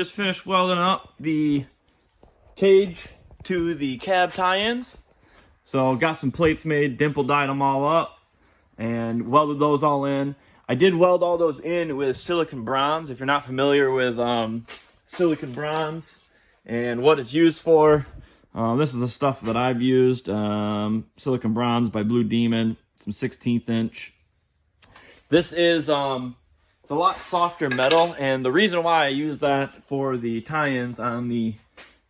just finished welding up the cage to the cab tie-ins. So got some plates made, dimple dyed them all up, and welded those all in. I did weld all those in with silicon bronze. If you're not familiar with silicon bronze and what it's used for, this is the stuff that I've used. Silicon bronze by Blue Demon, some 16th inch. This is it's a lot softer metal, and the reason why I use that for the tie-ins on the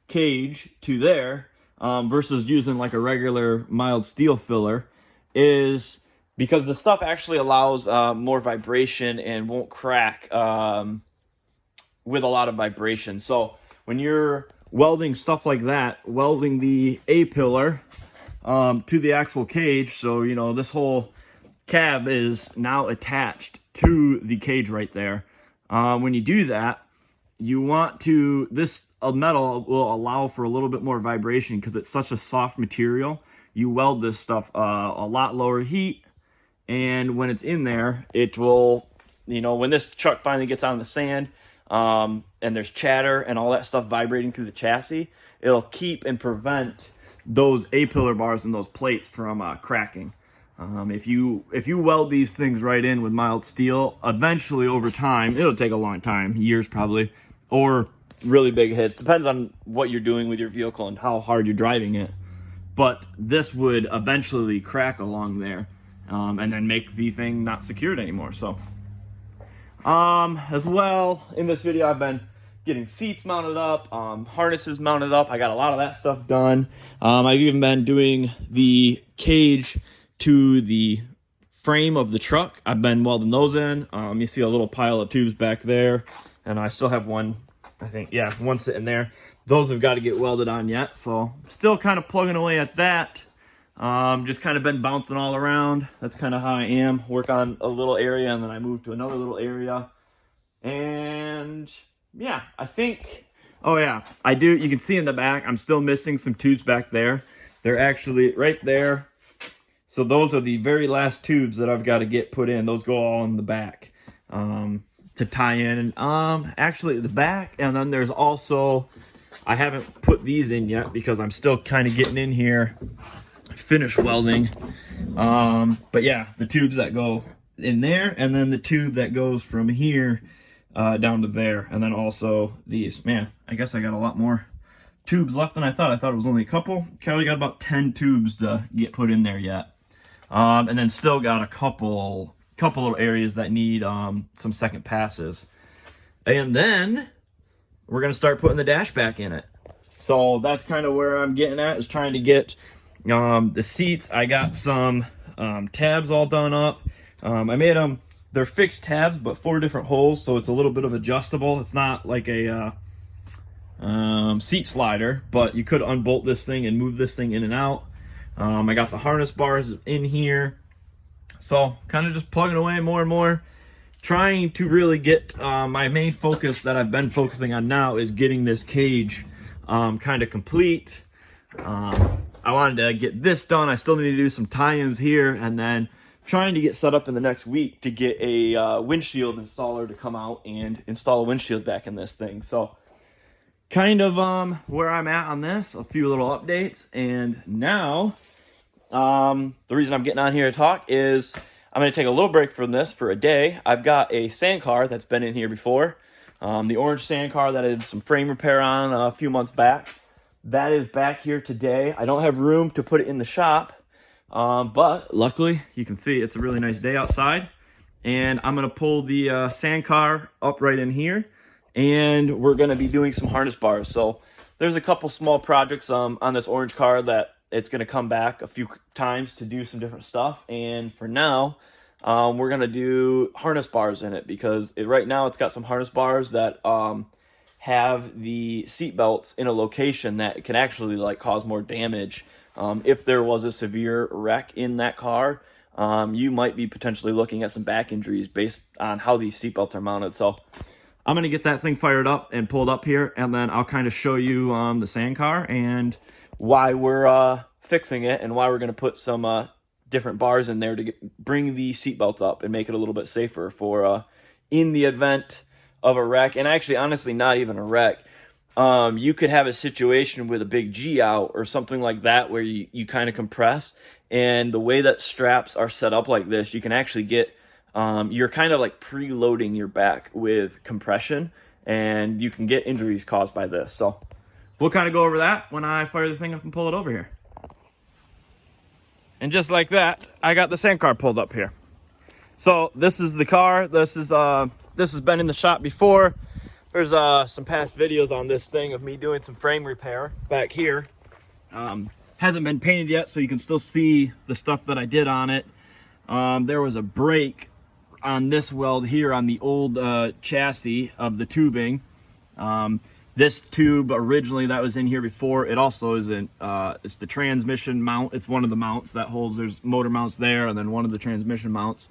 cage to there versus using like a regular mild steel filler is because the stuff actually allows more vibration and won't crack with a lot of vibration. So when you're welding stuff like that, welding the A-pillar to the actual cage, so you know this whole cab is now attached to the cage right there. When you do that, you want to, this metal will allow for a little bit more vibration because it's such a soft material. You weld this stuff a lot lower heat, and when it's in there, it will, you know, when this truck finally gets on the sand and there's chatter and all that stuff vibrating through the chassis, it'll keep and prevent those A-pillar bars and those plates from cracking. If you weld these things right in with mild steel, eventually over time, it'll take a long time, years probably, or really big hits. Depends on what you're doing with your vehicle and how hard you're driving it. But this would eventually crack along there and then make the thing not secured anymore. So, as well, in this video, I've been getting seats mounted up, harnesses mounted up. I got a lot of that stuff done. I've even been doing the cage to the frame of the truck. I've been welding those in. You see a little pile of tubes back there, and I still have one, I think, yeah, one sitting there. Those have got to get welded on yet, so still kind of plugging away at that. Just kind of been bouncing all around. That's kind of how I am. Work on a little area, and then I move to another little area. And yeah, I think, oh yeah, I do. You can see in the back, I'm still missing some tubes back there. They're actually right there. So those are the very last tubes that I've got to get put in. Those go all in the back to tie in. Actually the back, and then there's also, I haven't put these in yet because I'm still kind of getting in here, finish welding. But yeah, the tubes that go in there, and then the tube that goes from here down to there, and then also these. Man, I guess I got a lot more tubes left than I thought. I thought it was only a couple. Kelly got about 10 tubes to get put in there yet. And then still got a couple of areas that need some second passes. And then we're going to start putting the dash back in it. So that's kind of where I'm getting at, is trying to get the seats. I got some tabs all done up. I made them, they're fixed tabs, but 4 different holes, so it's a little bit of adjustable. It's not like a seat slider, but you could unbolt this thing and move this thing in and out. I got the harness bars in here, so kind of just plugging away more and more, trying to really get my main focus that I've been focusing on now is getting this cage kind of complete. I wanted to get this done. I still need to do some tie-ins here, and then trying to get set up in the next week to get a windshield installer to come out and install a windshield back in this thing. So kind of where I'm at on this, a few little updates. And now the reason I'm getting on here to talk is I'm going to take a little break from this for a day. I've got a sand car that's been in here before, the orange sand car that I did some frame repair on a few months back. That is back here today. I don't have room to put it in the shop, but luckily you can see it's a really nice day outside, and I'm going to pull the sand car up right in here, and we're going to be doing some harness bars. So there's a couple small projects on this orange car that it's going to come back a few times to do some different stuff. And for now, we're going to do harness bars in it because right now it's got some harness bars that have the seat belts in a location that can actually like cause more damage. If there was a severe wreck in that car, you might be potentially looking at some back injuries based on how these seat belts are mounted. So I'm going to get that thing fired up and pulled up here, and then I'll kind of show you the sand car and why we're fixing it and why we're going to put some different bars in there to bring the seat belts up and make it a little bit safer for in the event of a wreck, and actually honestly not even a wreck, you could have a situation with a big G out or something like that where you kind of compress, and the way that straps are set up like this, you can actually get, you're kind of like preloading your back with compression, and you can get injuries caused by this. So we'll kind of go over that when I fire the thing up and pull it over here. And just like that, I got the sand car pulled up here. So this is the car. This has been in the shop before. There's some past videos on this thing of me doing some frame repair back here. Hasn't been painted yet, so you can still see the stuff that I did on it. There was a break on this weld here on the old chassis of the tubing. This tube originally that was in here before, it also isn't, it's the transmission mount. It's one of the mounts that holds, there's motor mounts there, and then one of the transmission mounts.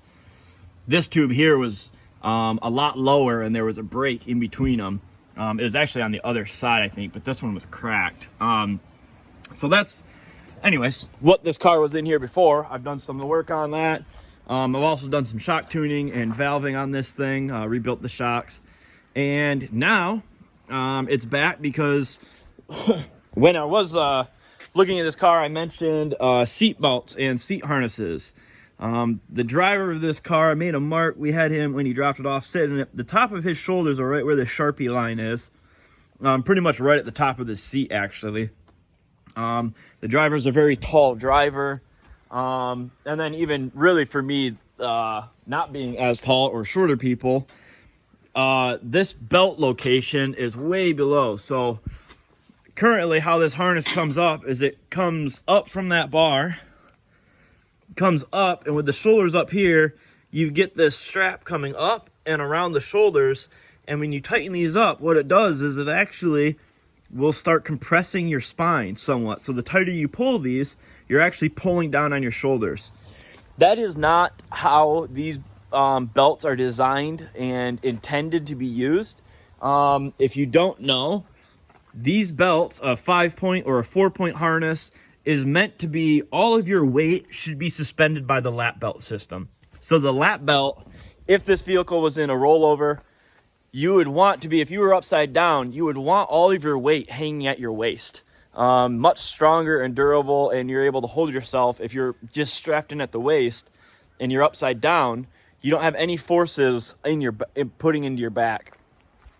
This tube here was a lot lower, and there was a break in between them. It was actually on the other side, I think, but this one was cracked. So that's, anyways, what this car was in here before. I've done some of the work on that. I've also done some shock tuning and valving on this thing, rebuilt the shocks. And now it's back because when I was looking at this car, I mentioned seat belts and seat harnesses. The driver of this car, I made a mark. We had him, when he dropped it off, sitting at the top of his shoulders are right where the Sharpie line is. Pretty much right at the top of the seat, actually. The driver's a very tall driver. And then even really for me, not being as tall or shorter people, this belt location is way below. So currently how this harness comes up is it comes up from that bar, comes up, and with the shoulders up here, you get this strap coming up and around the shoulders. And when you tighten these up, what it does is it actually will start compressing your spine somewhat. So the tighter you pull these, you're actually pulling down on your shoulders. That is not how these belts are designed and intended to be used. If you don't know, these belts, a 5-point or a 4-point harness, is meant to be, all of your weight should be suspended by the lap belt system. So the lap belt, if this vehicle was in a rollover, you would want to be, if you were upside down, you would want all of your weight hanging at your waist. Much stronger and durable, and you're able to hold yourself. If you're just strapped in at the waist and you're upside down, you don't have any forces in putting into your back.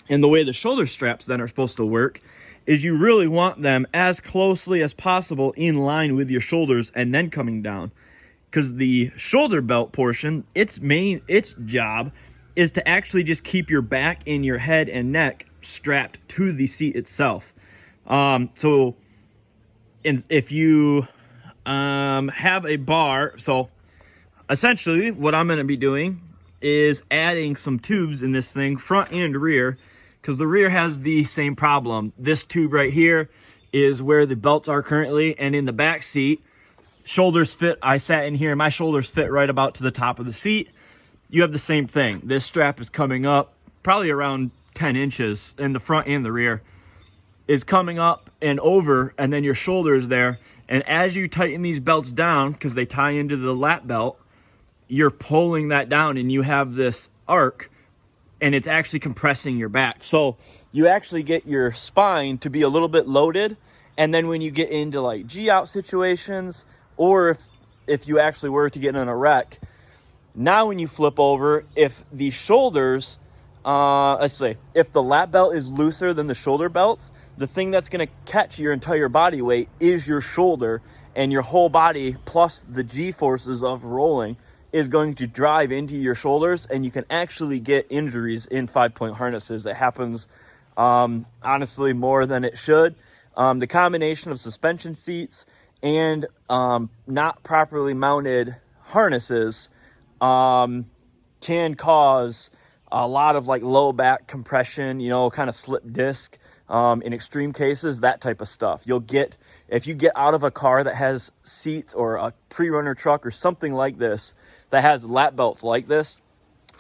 And the way the shoulder straps then are supposed to work is you really want them as closely as possible in line with your shoulders and then coming down. Because the shoulder belt portion, its job is to actually just keep your back and your head and neck strapped to the seat itself. So if you have a bar, so essentially what I'm going to be doing is adding some tubes in this thing, front and rear, because the rear has the same problem. This tube right here is where the belts are currently, and in the back seat, shoulders fit. I sat in here, my shoulders fit right about to the top of the seat. You have the same thing. This strap is coming up probably around 10 inches in the front and the rear, is coming up and over, and then your shoulder is there. And as you tighten these belts down, because they tie into the lap belt, you're pulling that down and you have this arc, and it's actually compressing your back. So you actually get your spine to be a little bit loaded. And then when you get into like G-out situations, or if you actually were to get in a wreck, now when you flip over, if the shoulders, let's say, if the lap belt is looser than the shoulder belts, the thing that's going to catch your entire body weight is your shoulder, and your whole body plus the G-forces of rolling is going to drive into your shoulders, and you can actually get injuries in 5-point harnesses. It happens, honestly, more than it should. The combination of suspension seats and not properly mounted harnesses can cause a lot of like low back compression, kind of slip disc, in extreme cases, that type of stuff. You'll get, if you get out of a car that has seats, or a pre-runner truck or something like this that has lap belts like this,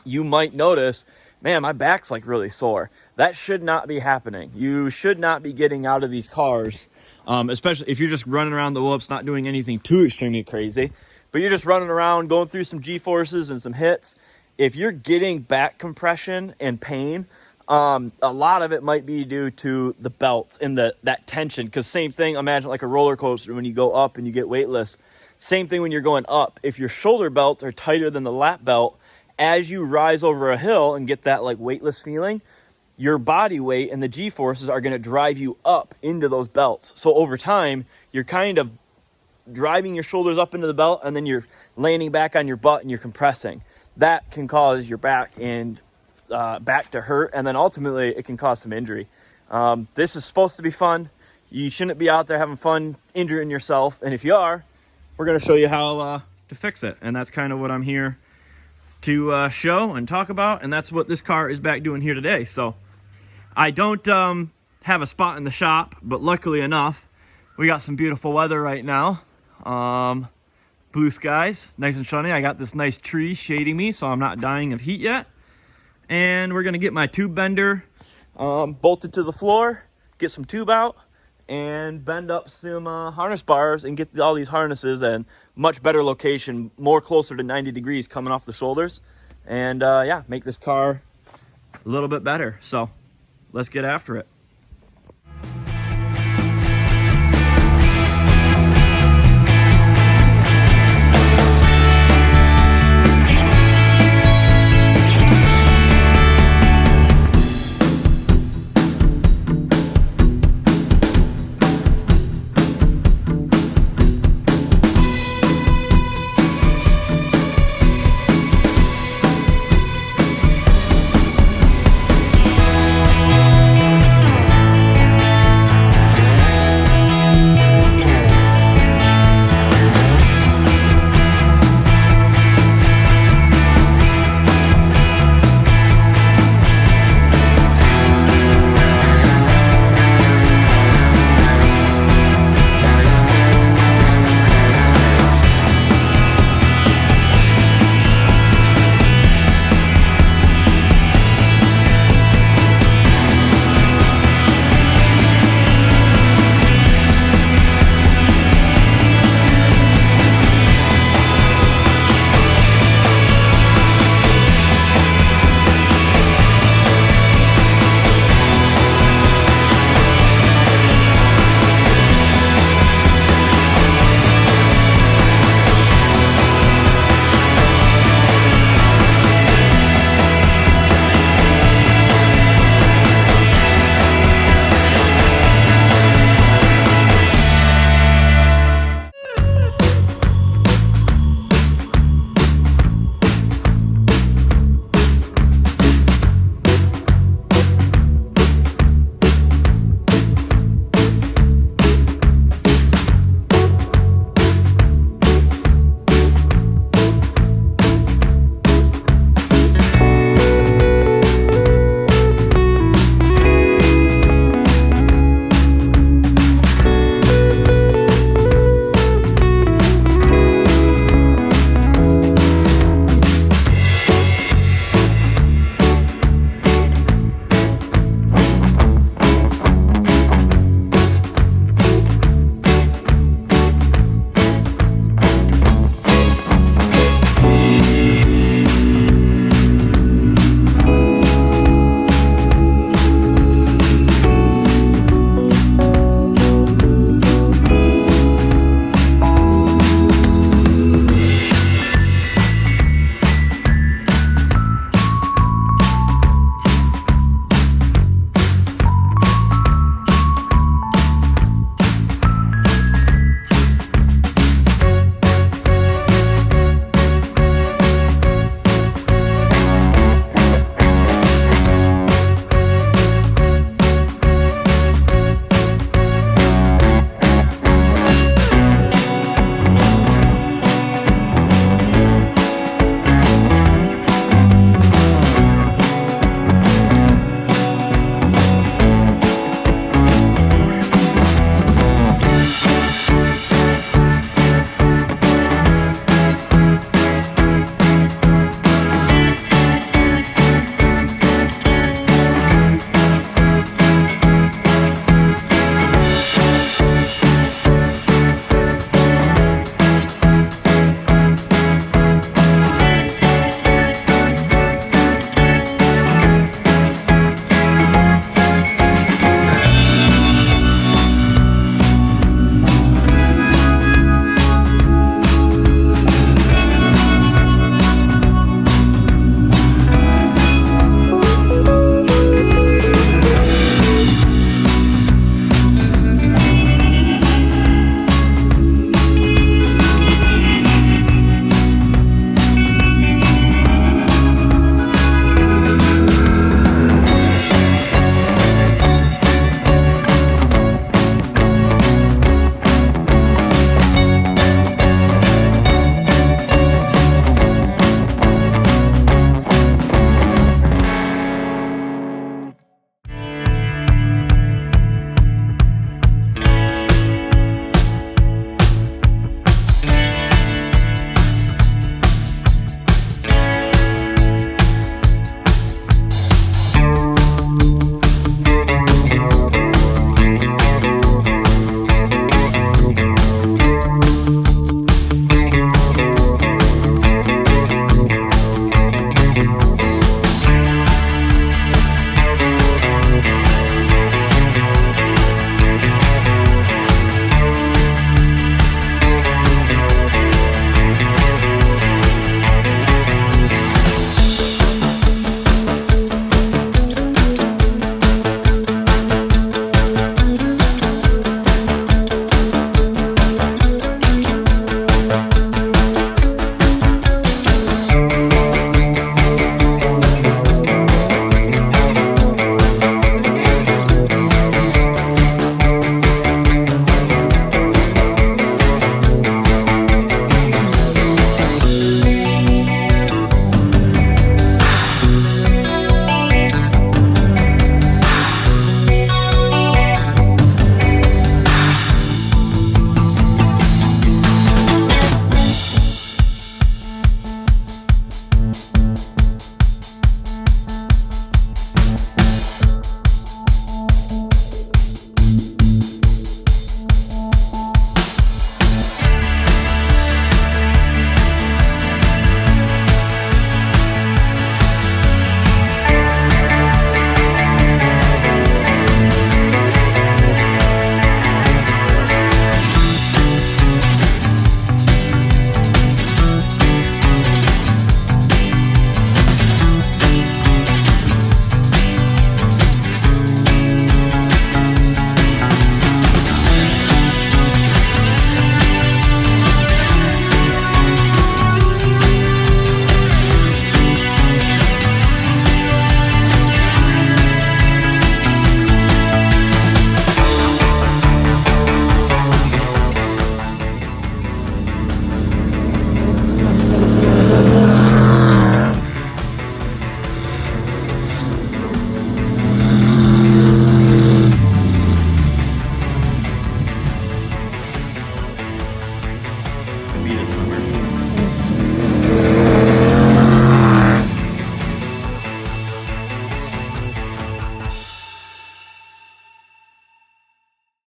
you might notice, man, my back's like really sore. That should not be happening. You should not be getting out of these cars, especially if you're just running around the whoops, not doing anything too extremely crazy, but you're just running around, going through some G-forces and some hits. If you're getting back compression and pain, A lot of it might be due to the belt and that tension, because same thing, imagine like a roller coaster when you go up and you get weightless. Same thing when you're going up. If your shoulder belts are tighter than the lap belt, as you rise over a hill and get that like weightless feeling, your body weight and the G-forces are going to drive you up into those belts. So over time, you're kind of driving your shoulders up into the belt, and then you're landing back on your butt and you're compressing. That can cause your back and back to hurt, and then ultimately it can cause some injury. This is supposed to be fun. You shouldn't be out there having fun injuring yourself, and if you are, we're going to show you how to fix it. And that's kind of what I'm here to show and talk about, and that's what this car is back doing here today. So I don't have a spot in the shop, but luckily enough, we got some beautiful weather right now. Blue skies, nice and sunny. I got this nice tree shading me, so I'm not dying of heat yet. And we're gonna get my tube bender bolted to the floor, get some tube out, and bend up some harness bars and get all these harnesses in much better location, more closer to 90 degrees coming off the shoulders. And yeah, make this car a little bit better. So let's get after it.